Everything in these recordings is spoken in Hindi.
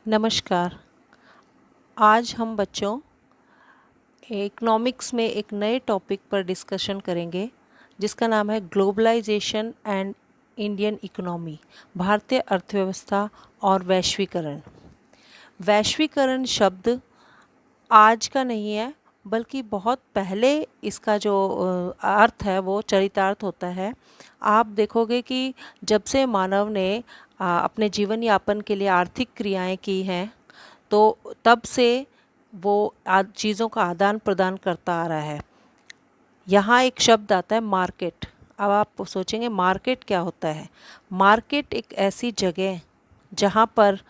नमस्कार। आज हम बच्चों इकोनॉमिक्स में एक नए टॉपिक पर डिस्कशन करेंगे जिसका नाम है ग्लोबलाइजेशन एंड इंडियन इकोनॉमी, भारतीय अर्थव्यवस्था और वैश्वीकरण। वैश्वीकरण शब्द आज का नहीं है, बल्कि बहुत पहले इसका जो अर्थ है वो चरितार्थ होता है। आप देखोगे कि जब से मानव ने अपने जीवन यापन के लिए आर्थिक क्रियाएं की हैं, तो तब से वो चीज़ों का आदान प्रदान करता आ रहा है। यहाँ एक शब्द आता है मार्केट। अब आप सोचेंगे मार्केट क्या होता है। मार्केट एक ऐसी जगह जहाँ पर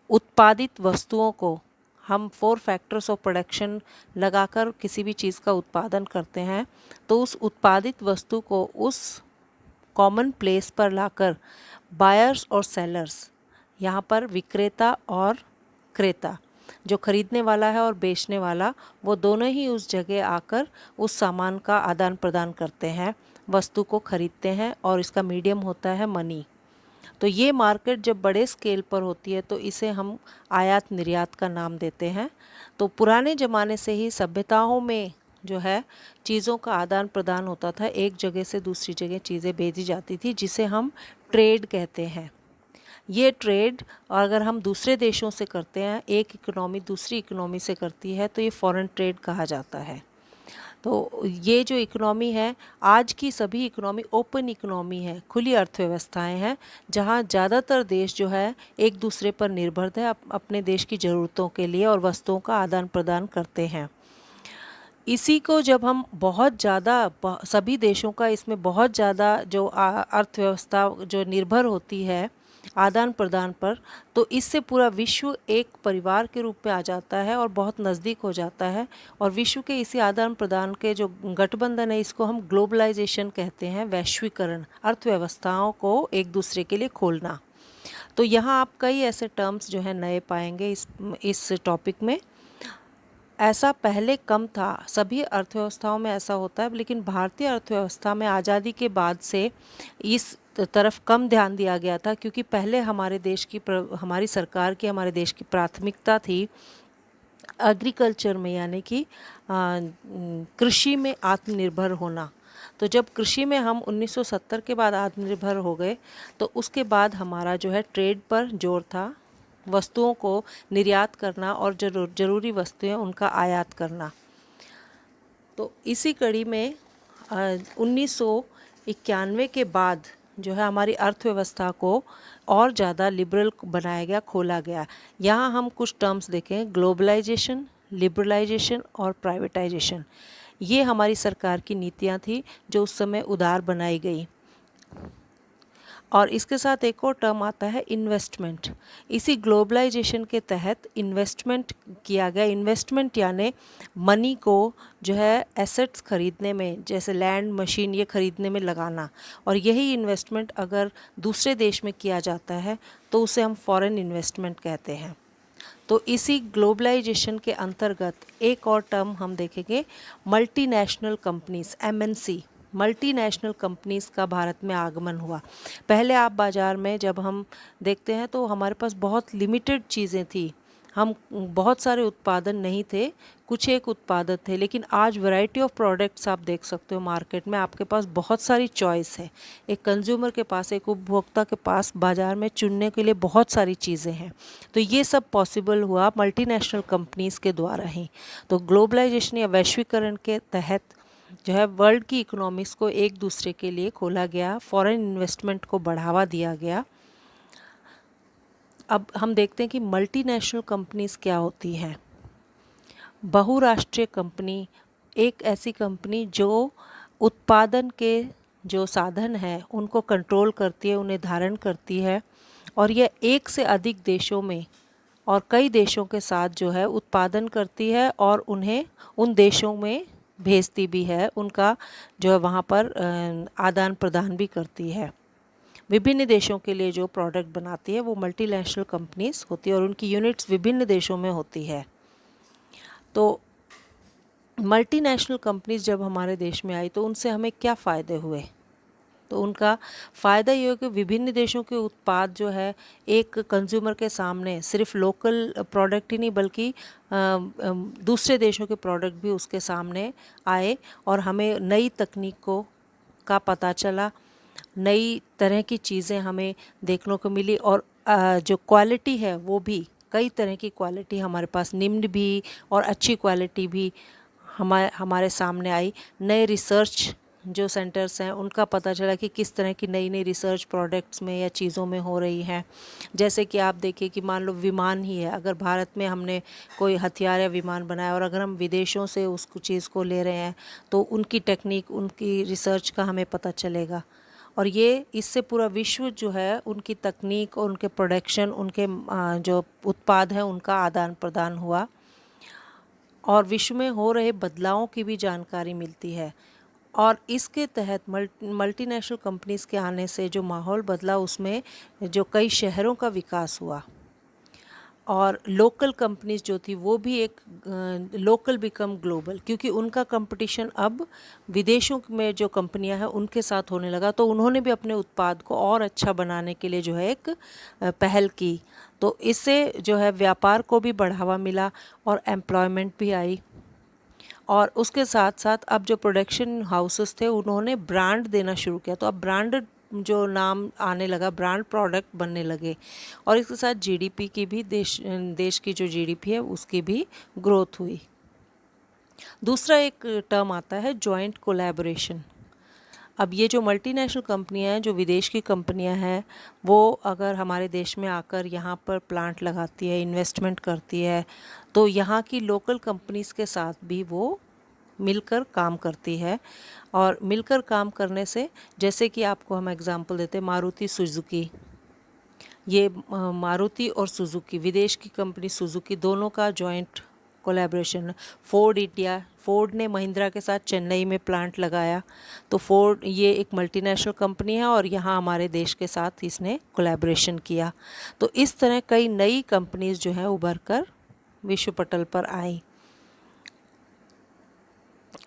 उत्पादित वस्तुओं को हम 4 फैक्टर्स ऑफ प्रोडक्शन लगाकर किसी भी चीज़ का उत्पादन करते हैं, तो उस उत्पादित वस्तु को उस कॉमन प्लेस पर लाकर बायर्स और सेलर्स, यहाँ पर विक्रेता और क्रेता, जो खरीदने वाला है और बेचने वाला, वो दोनों ही उस जगह आकर उस सामान का आदान प्रदान करते हैं, वस्तु को खरीदते हैं और इसका मीडियम होता है मनी। तो ये मार्केट जब बड़े स्केल पर होती है तो इसे हम आयात निर्यात का नाम देते हैं। तो पुराने ज़माने से ही सभ्यताओं में जो है चीज़ों का आदान प्रदान होता था, एक जगह से दूसरी जगह चीज़ें भेजी जाती थी, जिसे हम ट्रेड कहते हैं। ये ट्रेड अगर हम दूसरे देशों से करते हैं, एक इकोनॉमी दूसरी इकोनॉमी से करती है, तो ये फॉरेन ट्रेड कहा जाता है। तो ये जो इकोनॉमी है, आज की सभी इकोनॉमी ओपन इकोनॉमी है, खुली अर्थव्यवस्थाएं हैं, जहाँ ज़्यादातर देश जो है एक दूसरे पर निर्भर है, अपने देश की ज़रूरतों के लिए और वस्तुओं का आदान प्रदान करते हैं। इसी को जब हम बहुत ज़्यादा सभी देशों का इसमें बहुत ज़्यादा जो अर्थव्यवस्था जो निर्भर होती है आदान प्रदान पर, तो इससे पूरा विश्व एक परिवार के रूप में आ जाता है और बहुत नज़दीक हो जाता है। और विश्व के इसी आदान प्रदान के जो गठबंधन है, इसको हम ग्लोबलाइजेशन कहते हैं, वैश्वीकरण, अर्थव्यवस्थाओं को एक दूसरे के लिए खोलना। तो यहाँ आप कई ऐसे टर्म्स जो है नए पाएंगे इस टॉपिक में। ऐसा पहले कम था, सभी अर्थव्यवस्थाओं में ऐसा होता है, लेकिन भारतीय अर्थव्यवस्था में आज़ादी के बाद से इस तरफ कम ध्यान दिया गया था, क्योंकि पहले हमारे देश की हमारी सरकार की, हमारे देश की प्राथमिकता थी एग्रीकल्चर में, यानी कि कृषि में आत्मनिर्भर होना। तो जब कृषि में हम 1970 के बाद आत्मनिर्भर हो गए, तो उसके बाद हमारा जो है ट्रेड पर जोर था, वस्तुओं को निर्यात करना और ज़रूरी वस्तुएं उनका आयात करना। तो इसी कड़ी में 1991 के बाद जो है हमारी अर्थव्यवस्था को और ज़्यादा लिबरल बनाया गया, खोला गया। यहाँ हम कुछ टर्म्स देखें, ग्लोबलाइजेशन, लिबरलाइजेशन और प्राइवेटाइजेशन। ये हमारी सरकार की नीतियाँ थी जो उस समय उदार बनाई गई। और इसके साथ एक और टर्म आता है इन्वेस्टमेंट। इसी ग्लोबलाइजेशन के तहत इन्वेस्टमेंट किया गया। इन्वेस्टमेंट यानी मनी को जो है एसेट्स खरीदने में, जैसे लैंड, मशीन, ये खरीदने में लगाना। और यही इन्वेस्टमेंट अगर दूसरे देश में किया जाता है तो उसे हम फॉरेन इन्वेस्टमेंट कहते हैं। तो इसी ग्लोबलाइजेशन के अंतर्गत एक और टर्म हम देखेंगे, multinational companies, MNC. Multinational companies का भारत में आगमन हुआ। पहले आप बाज़ार में जब हम देखते हैं तो हमारे पास बहुत लिमिटेड चीज़ें थी, हम बहुत सारे उत्पादन नहीं थे, कुछ एक उत्पादन थे। लेकिन आज वैरायटी ऑफ प्रोडक्ट्स आप देख सकते हो मार्केट में, आपके पास बहुत सारी चॉइस है। एक कंज्यूमर के पास, एक उपभोक्ता के पास बाज़ार में चुनने के लिए बहुत सारी चीज़ें हैं। तो ये सब पॉसिबल हुआ मल्टीनेशनल कंपनीज़ के द्वारा ही। तो ग्लोबलाइजेशन या वैश्वीकरण के तहत जो है वर्ल्ड की इकोनॉमिक्स को एक दूसरे के लिए खोला गया, फॉरेन इन्वेस्टमेंट को बढ़ावा दिया गया। अब हम देखते हैं कि मल्टीनेशनल कंपनीज़ क्या होती हैं। बहुराष्ट्रीय कंपनी एक ऐसी कंपनी जो उत्पादन के जो साधन हैं उनको कंट्रोल करती है, उन्हें धारण करती है, और यह एक से अधिक देशों में और कई देशों के साथ जो है उत्पादन करती है और उन्हें उन देशों में भेजती भी है, उनका जो है वहाँ पर आदान प्रदान भी करती है। विभिन्न देशों के लिए जो प्रोडक्ट बनाती है वो मल्टीनेशनल कंपनीज होती है और उनकी यूनिट्स विभिन्न देशों में होती है। तो मल्टीनेशनल कंपनीज जब हमारे देश में आई तो उनसे हमें क्या फ़ायदे हुए, तो उनका फ़ायदा ये हो कि विभिन्न देशों के उत्पाद जो है एक कंज्यूमर के सामने सिर्फ लोकल प्रोडक्ट ही नहीं बल्कि दूसरे देशों के प्रोडक्ट भी उसके सामने आए और हमें नई तकनीकों का पता चला, नई तरह की चीज़ें हमें देखने को मिली और जो क्वालिटी है वो भी कई तरह की क्वालिटी हमारे पास निम्न भी और अच्छी क्वालिटी भी हमारे सामने आई। नए रिसर्च जो सेंटर्स हैं उनका पता चला कि किस तरह की नई नई रिसर्च प्रोडक्ट्स में या चीज़ों में हो रही हैं। जैसे कि आप देखिए कि मान लो विमान ही है, अगर भारत में हमने कोई हथियार या विमान बनाया और अगर हम विदेशों से उस चीज़ को ले रहे हैं तो उनकी टेक्निक, उनकी रिसर्च का हमें पता चलेगा और ये इससे पूरा विश्व जो है उनकी तकनीक और उनके प्रोडक्शन, उनके जो उत्पाद हैं उनका आदान प्रदान हुआ और विश्व में हो रहे बदलावों की भी जानकारी मिलती है। और इसके तहत मल्टीनेशनल कंपनीज़ के आने से जो माहौल बदला उसमें जो कई शहरों का विकास हुआ और लोकल कंपनीज जो थी वो भी एक लोकल बिकम ग्लोबल, क्योंकि उनका कंपटीशन अब विदेशों में जो कंपनियां हैं उनके साथ होने लगा, तो उन्होंने भी अपने उत्पाद को और अच्छा बनाने के लिए जो है एक पहल की। तो इससे जो है व्यापार को भी बढ़ावा मिला और एम्प्लॉयमेंट भी आई और उसके साथ साथ अब जो प्रोडक्शन हाउसेस थे उन्होंने ब्रांड देना शुरू किया, तो अब ब्रांड जो नाम आने लगा, ब्रांड प्रोडक्ट बनने लगे और इसके साथ जीडीपी की भी देश की जो जीडीपी है उसकी भी ग्रोथ हुई। दूसरा एक टर्म आता है जॉइंट कोलैबोरेशन। अब ये जो मल्टीनेशनल कंपनियां हैं, जो विदेश की कंपनियां हैं, वो अगर हमारे देश में आकर यहाँ पर प्लांट लगाती है, इन्वेस्टमेंट करती है, तो यहाँ की लोकल कंपनीज़ के साथ भी वो मिलकर काम करती है और मिलकर काम करने से, जैसे कि आपको हम एग्जांपल देते हैं मारुति सुजुकी, ये मारुति और सुजुकी विदेश की कंपनी सुजुकी दोनों का जॉइंट कोलैबोरेशन। फोर्ड ने महिंद्रा के साथ चेन्नई में प्लांट लगाया, तो फोर्ड ये एक मल्टीनेशनल कंपनी है और यहाँ हमारे देश के साथ इसने कोलैबोरेशन किया। तो इस तरह कई नई कंपनीज जो हैं उभर कर विश्व पटल पर आई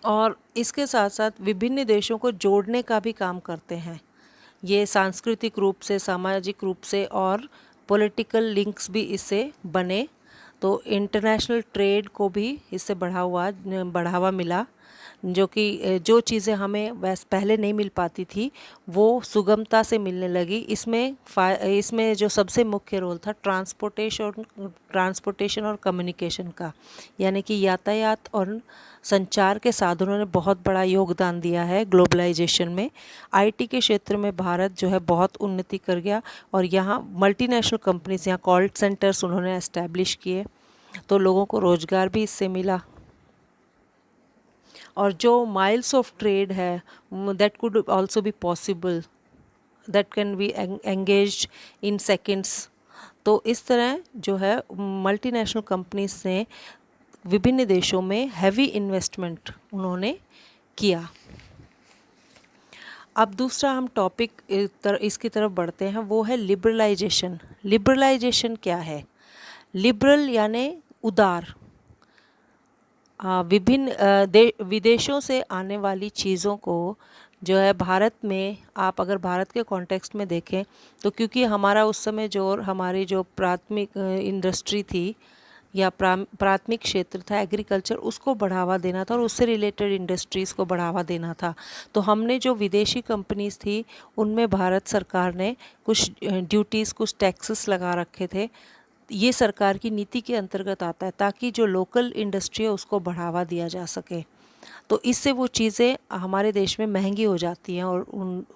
और इसके साथ साथ विभिन्न देशों को जोड़ने का भी काम करते हैं। ये सांस्कृतिक रूप से, सामाजिक रूप से और पॉलिटिकल लिंक्स भी इससे बने, तो इंटरनेशनल ट्रेड को भी इससे बढ़ावा मिला, जो कि जो चीज़ें हमें पहले नहीं मिल पाती थी वो सुगमता से मिलने लगी। इसमें जो सबसे मुख्य रोल था ट्रांसपोर्टेशन और कम्युनिकेशन का, यानी कि यातायात और संचार के साधनों ने बहुत बड़ा योगदान दिया है ग्लोबलाइजेशन में। आईटी के क्षेत्र में भारत जो है बहुत उन्नति कर गया और यहाँ मल्टीनेशनल कंपनीज, यहाँ कॉल सेंटर्स उन्होंने एस्टैब्लिश किए, तो लोगों को रोज़गार भी इससे मिला। और जो माइल्स ऑफ ट्रेड है that could also be possible, that can be engaged in seconds. तो इस तरह जो है मल्टीनेशनल कंपनीज ने विभिन्न देशों में हैवी इन्वेस्टमेंट उन्होंने किया। अब दूसरा हम टॉपिक इसकी तरफ बढ़ते हैं, वो है लिबरलाइजेशन। लिबरलाइजेशन क्या है? लिबरल यानी उदार। विभिन्न विदेशों से आने वाली चीज़ों को जो है भारत में, आप अगर भारत के कॉन्टेक्स्ट में देखें तो क्योंकि हमारा उस समय हमारी जो प्राथमिक इंडस्ट्री थी या प्राथमिक क्षेत्र था एग्रीकल्चर, उसको बढ़ावा देना था और उससे रिलेटेड इंडस्ट्रीज़ को बढ़ावा देना था। तो हमने जो विदेशी कंपनीज़ थी उनमें भारत सरकार ने कुछ ड्यूटीज़, कुछ टैक्सेस लगा रखे थे। ये सरकार की नीति के अंतर्गत आता है ताकि जो लोकल इंडस्ट्री है उसको बढ़ावा दिया जा सके। तो इससे वो चीज़ें हमारे देश में महंगी हो जाती हैं और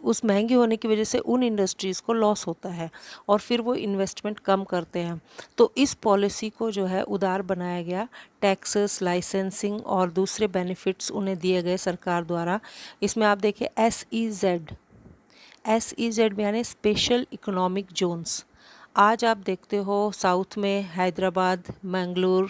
उस महंगी होने की वजह से उन इंडस्ट्रीज़ को लॉस होता है और फिर वो इन्वेस्टमेंट कम करते हैं। तो इस पॉलिसी को जो है उदार बनाया गया, टैक्सेस, लाइसेंसिंग और दूसरे बेनिफिट्स उन्हें दिए गए सरकार द्वारा। इसमें आप देखिए SEZ यानी स्पेशल इकोनॉमिक जोन्स। आज आप देखते हो साउथ में हैदराबाद, मंगलुरु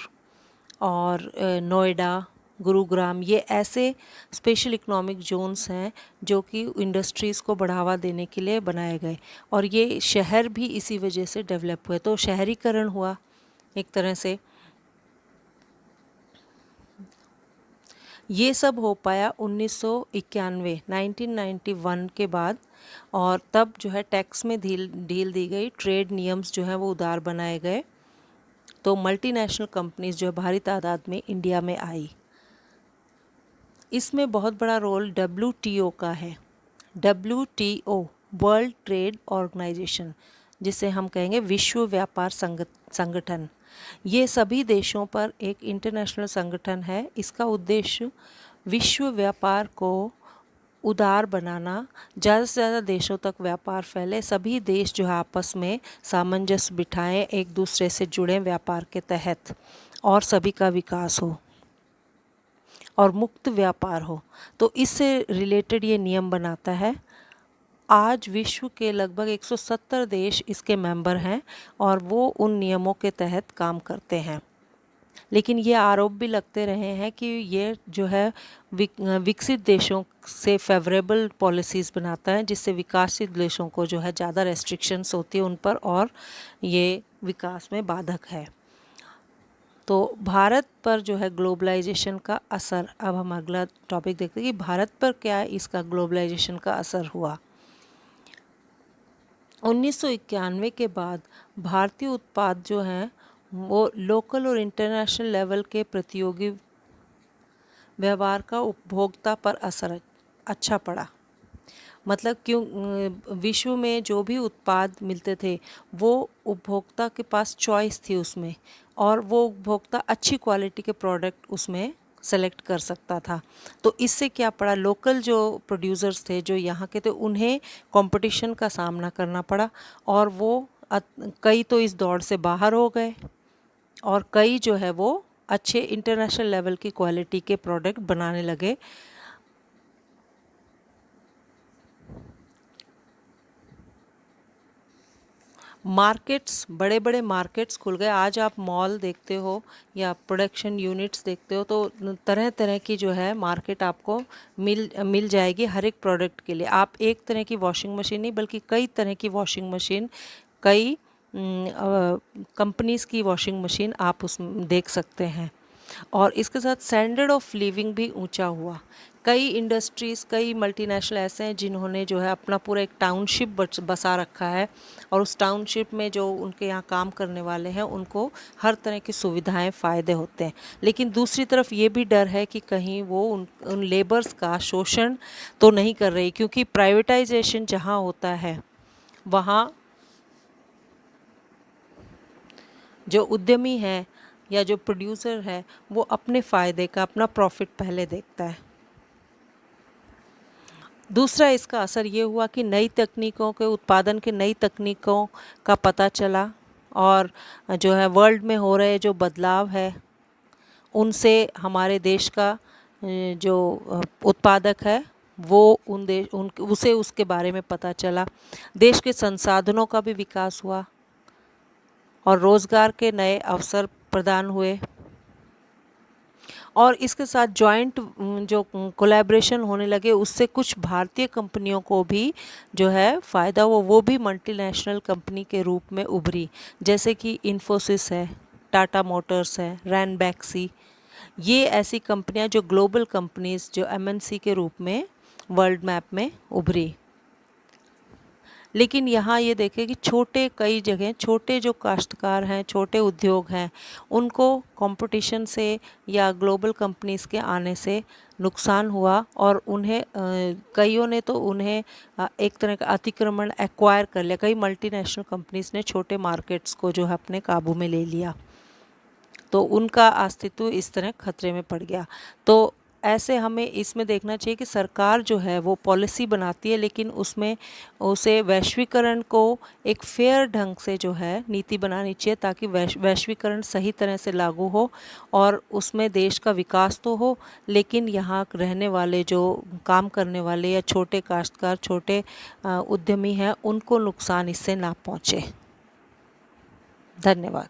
और नोएडा, गुरुग्राम, ये ऐसे स्पेशल इकोनॉमिक जोन्स हैं जो कि इंडस्ट्रीज़ को बढ़ावा देने के लिए बनाए गए और ये शहर भी इसी वजह से डेवलप हुए। तो शहरीकरण हुआ एक तरह से। ये सब हो पाया 1991 के बाद, और तब जो है टैक्स में ढील दी गई, ट्रेड नियम्स जो हैं वो उदार बनाए गए, तो मल्टीनेशनल कंपनीज जो है भारी तादाद में इंडिया में आई। इसमें बहुत बड़ा रोल WTO का है। WTO वर्ल्ड ट्रेड ऑर्गेनाइजेशन, जिसे हम कहेंगे विश्व व्यापार संगठन, ये सभी देशों पर एक इंटरनेशनल संगठन है। इसका उद्देश्य विश्व व्यापार को उदार बनाना, ज़्यादा से ज़्यादा देशों तक व्यापार फैले, सभी देश जो है आपस में सामंजस्य बिठाएं, एक दूसरे से जुड़ें व्यापार के तहत, और सभी का विकास हो और मुक्त व्यापार हो। तो इससे रिलेटेड ये नियम बनाता है। आज विश्व के लगभग 170 देश इसके मेंबर हैं और वो उन नियमों के तहत काम करते हैं। लेकिन ये आरोप भी लगते रहे हैं कि ये जो है विकसित देशों से फेवरेबल पॉलिसीज़ बनाता है, जिससे विकासशील देशों को जो है ज़्यादा रेस्ट्रिक्शंस होती है उन पर, और ये विकास में बाधक है। तो भारत पर जो है ग्लोबलाइजेशन का असर, अब हम अगला टॉपिक देखते हैं कि भारत पर क्या इसका ग्लोबलाइजेशन का असर हुआ। 1991 के बाद भारतीय उत्पाद जो हैं वो लोकल और इंटरनेशनल लेवल के प्रतियोगी व्यवहार का उपभोक्ता पर असर अच्छा पड़ा। मतलब क्यों, विश्व में जो भी उत्पाद मिलते थे वो उपभोक्ता के पास चॉइस थी उसमें, और वो उपभोक्ता अच्छी क्वालिटी के प्रोडक्ट उसमें सेलेक्ट कर सकता था। तो इससे क्या पड़ा, लोकल जो प्रोड्यूसर्स थे जो यहाँ के थे उन्हें कंपटीशन का सामना करना पड़ा, और वो कई तो इस दौड़ से बाहर हो गए और कई जो है वो अच्छे इंटरनेशनल लेवल की क्वालिटी के प्रोडक्ट बनाने लगे। मार्केट्स, बड़े बड़े मार्केट्स खुल गए। आज आप मॉल देखते हो या प्रोडक्शन यूनिट्स देखते हो तो तरह तरह की जो है मार्केट आपको मिल जाएगी हर एक प्रोडक्ट के लिए। आप एक तरह की वॉशिंग मशीन नहीं बल्कि कई तरह की वॉशिंग मशीन, कई कंपनीज़ की वॉशिंग मशीन आप उसमें देख सकते हैं। और इसके साथ स्टैंडर्ड ऑफ लिविंग भी ऊंचा हुआ। कई इंडस्ट्रीज़, कई मल्टीनेशनल ऐसे हैं जिन्होंने जो है अपना पूरा एक टाउनशिप बसा रखा है, और उस टाउनशिप में जो उनके यहाँ काम करने वाले हैं उनको हर तरह की सुविधाएं, फ़ायदे होते हैं। लेकिन दूसरी तरफ ये भी डर है कि कहीं वो उन लेबर्स का शोषण तो नहीं कर रही, क्योंकि प्राइवेटाइजेशन जहाँ होता है वहाँ जो उद्यमी है या जो प्रोड्यूसर है वो अपने फ़ायदे का, अपना प्रॉफिट पहले देखता है। दूसरा इसका असर ये हुआ कि नई तकनीकों के उत्पादन के नई तकनीकों का पता चला, और जो है वर्ल्ड में हो रहे जो बदलाव है उनसे हमारे देश का जो उत्पादक है वो उसे उसके बारे में पता चला। देश के संसाधनों का भी विकास हुआ और रोज़गार के नए अवसर प्रदान हुए, और इसके साथ जॉइंट जो कोलैबोरेशन होने लगे उससे कुछ भारतीय कंपनियों को भी जो है फ़ायदा हुआ। वो भी मल्टीनेशनल कंपनी के रूप में उभरी, जैसे कि इन्फोसिस है, टाटा मोटर्स है, रैनबैक्सी। ये ऐसी कंपनियां जो ग्लोबल कंपनीज, जो MNC के रूप में वर्ल्ड मैप में उभरी। लेकिन यहाँ ये देखें कि छोटे, कई जगह छोटे जो काश्तकार हैं, छोटे उद्योग हैं, उनको कंपटीशन से या ग्लोबल कंपनीज़ के आने से नुकसान हुआ, और उन्हें कईयों ने तो उन्हें एक तरह का अतिक्रमण, एक्वायर कर लिया। कई मल्टीनेशनल कंपनीज़ ने छोटे मार्केट्स को जो है अपने काबू में ले लिया, तो उनका अस्तित्व इस तरह खतरे में पड़ गया। तो ऐसे हमें इसमें देखना चाहिए कि सरकार जो है वो पॉलिसी बनाती है, लेकिन उसमें उसे वैश्वीकरण को एक फेयर ढंग से जो है नीति बनानी चाहिए, ताकि वैश्वीकरण सही तरह से लागू हो और उसमें देश का विकास तो हो, लेकिन यहाँ रहने वाले जो काम करने वाले या छोटे काश्तकार, छोटे उद्यमी हैं, उनको नुकसान इससे ना पहुँचे। धन्यवाद।